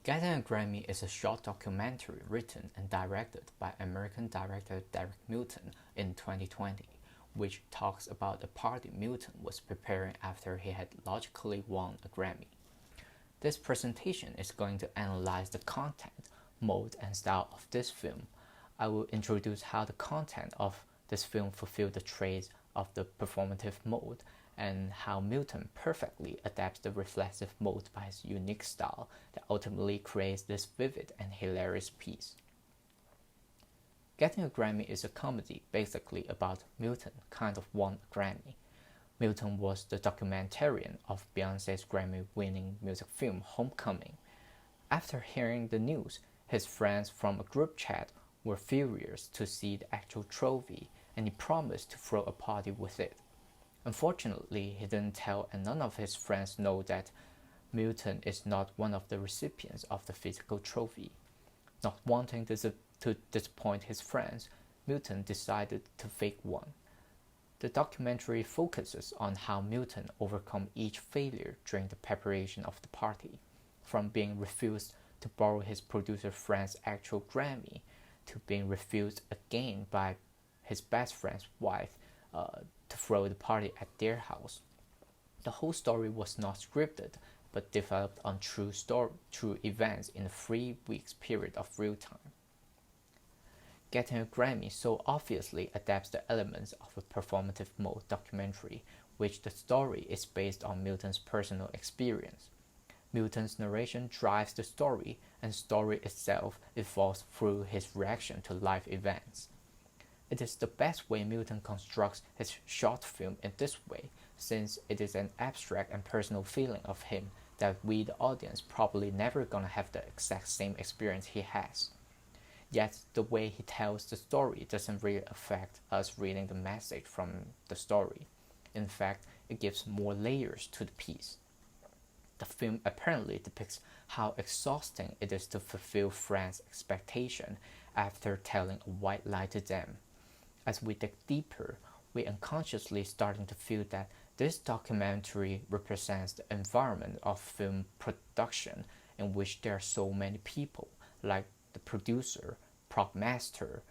Getting a Grammy is a short documentary written and directed by American director Derek Milton in 2020, which talks about the party Milton was preparing after he had logically won a Grammy. This presentation is going to analyze the content, mode, and style of this film. I will introduce how the content of this film fulfilled the traits of the performative mode and how Milton perfectly adapts the reflexive mode by his unique style that ultimately creates this vivid and hilarious piece. Getting a Grammy is a comedy basically about Milton kind of won a Grammy. Milton was the documentarian of Beyoncé's Grammy-winning music film Homecoming. After hearing the news, his friends from a group chat were furious to see the actual trophy, and he promised to throw a party with it. Unfortunately, he didn't tell, and none of his friends know that Milton is not one of the recipients of the physical trophy. Not wanting to disappoint his friends, Milton decided to fake one. The documentary focuses on how Milton overcome each failure during the preparation of the party, from being refused to borrow his producer friend's actual Grammy, to being refused again by his best friend's wife to throw the party at their house. The whole story was not scripted, but developed on true events in a 3 weeks period of real time. Getting a Grammy so obviously adapts the elements of a performative mode documentary, which the story is based on Milton's personal experience. Milton's narration drives the story, and story itself evolves through his reaction to life events. It is the best way Milton constructs his short film in this way, since it is an abstract and personal feeling of him that we, the audience, probably never gonna have the exact same experience he has. Yet the way he tells the story doesn't really affect us reading the message from the story. In fact, it gives more layers to the piece. The film apparently depicts how exhausting it is to fulfill friends' expectation after telling a white lie to them. As we dig deeper, we unconsciously starting to feel that this documentary represents the environment of film production in which there are so many people, like the producer, prop master,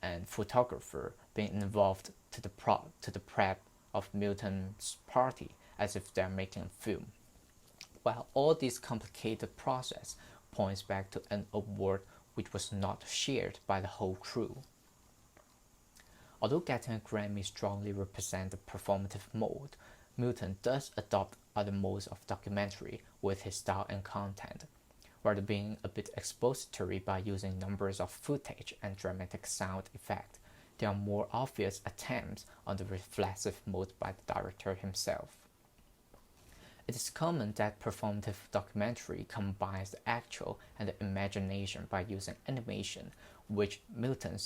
and photographer being involved to the prep of Milton's party as if they're making a film. While all this complicated process points back to an award which was not shared by the whole crew. Although Getting a Grammy strongly represents the performative mode, Milton does adopt other modes of documentary with his style and content, rather being a bit expository by using numbers of footage and dramatic sound effect. There are more obvious attempts on the reflexive mode by the director himself. It is common that performative documentary combines the actual and the imagination by using animation, which Milton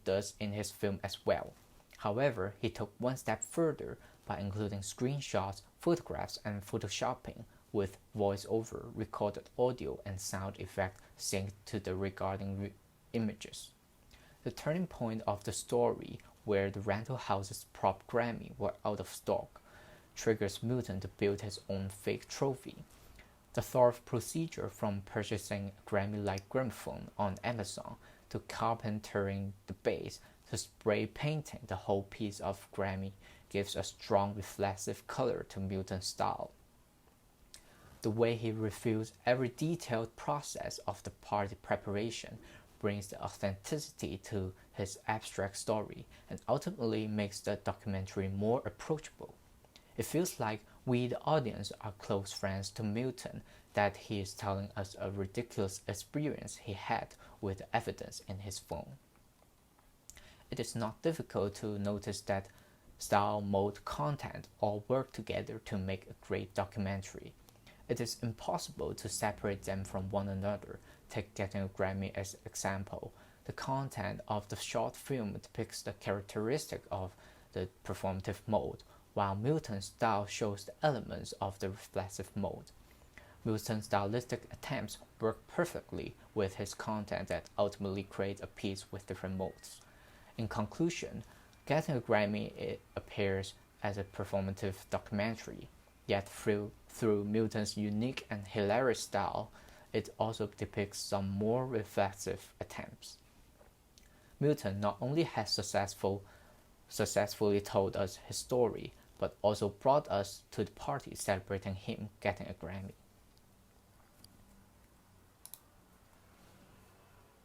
does in his film as well. However, he took one step further by including screenshots, photographs, and photoshopping with voice-over, recorded audio, and sound effect synced to the regarding images. The turning point of the story, where the rental house's prop Grammy were out of stock, triggers Milton to build his own fake trophy. The thorough procedure from purchasing a Grammy-like gramophone on Amazon to carpentering the base to spray painting the whole piece of Grammy gives a strong reflexive color to Milton's style. The way he reveals every detailed process of the party preparation brings the authenticity to his abstract story and ultimately makes the documentary more approachable. It feels like we, the audience, are close friends to Milton, that he is telling us a ridiculous experience he had with the evidence in his phone. It is not difficult to notice that style, mode, content all work together to make a great documentary. It is impossible to separate them from one another. Take Getting a Grammy as an example. The content of the short film depicts the characteristic of the performative mode, while Milton's style shows the elements of the reflexive mode. Milton's stylistic attempts work perfectly with his content that ultimately creates a piece with different modes. In conclusion, Getting a Grammy appears as a performative documentary, yet through Milton's unique and hilarious style, it also depicts some more reflexive attempts. Milton not only has successfully told us his story, but also brought us to the party celebrating him getting a Grammy.